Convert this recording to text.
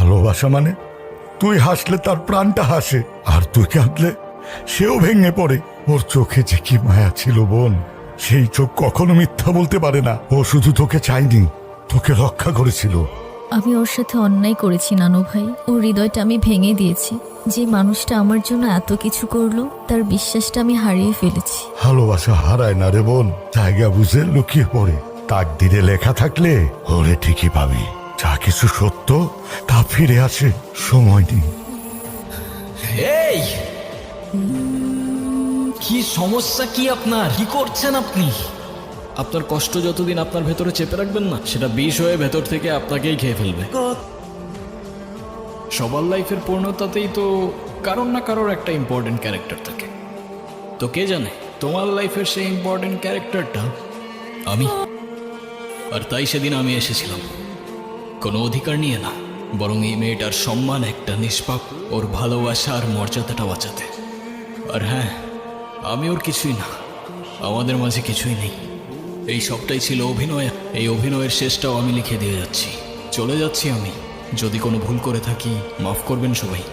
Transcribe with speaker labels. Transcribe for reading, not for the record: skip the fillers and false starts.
Speaker 1: ভালোবাসা মানে তুই হাসলে তার প্রাণটা হাসে, আর তুই কাঁদলে সেও ভেঙে পড়ে। ওর চোখে যে কি মায়া ছিল বোন, সেই চোখ কখনো মিথ্যা বলতে পারে না। ও শুধু তোকে চাইনি, তোকে রক্ষা করেছিল।
Speaker 2: আমি ওর সাথে অন্যায় করেছি নানু ভাই। ওর হৃদয়টা আমি ভেঙে দিয়েছি। যে মানুষটা আমার জন্য এত কিছু করলো, তার বিশ্বাসটা আমি হারিয়ে ফেলেছি।
Speaker 1: ভালোবাসা হারায় না রে বোন, জায়গা বুঝে লুকিয়ে পড়ে। তাকদিরে লেখা থাকলে ওরে ঠিকই পাবি। যা কিছু সত্য তা ফিরে আসে, সময় দিন।
Speaker 3: এই কি সমস্যা, কি আপনার, কি করছেন আপনি? আপনার কষ্ট যতদিন আপনার ভেতরে চেপে রাখবেন না, সেটা বিষ হয়ে ভেতর থেকে আপনাকেই খেয়ে ফেলবে। সবার লাইফের পূর্ণতাতেই তো কারোর না কারোর একটা ইম্পর্টেন্ট ক্যারেক্টার থাকে। তো কে জানে তোমার লাইফের সেই ইম্পর্টেন্ট ক্যারেক্টারটা আমি। আর তাই সেদিন আমি এসেছিলাম কোনো অধিকার নিয়ে না, বরং এই মেয়েটার সম্মান, একটা নিষ্পাপ, ওর ভালোবাসা আর মর্যাদাটা বাঁচাতে। আর হ্যাঁ, আমি ওর কিছুই না, আমাদের মাঝে কিছুই নেই। এই সবটাই ছিল অভিনয়। এই অভিনয়ের শেষটাও আমি লিখে দিয়ে যাচ্ছি। চলে যাচ্ছি আমি। যদি কোনো ভুল করে থাকি মাফ করবেন সবাই।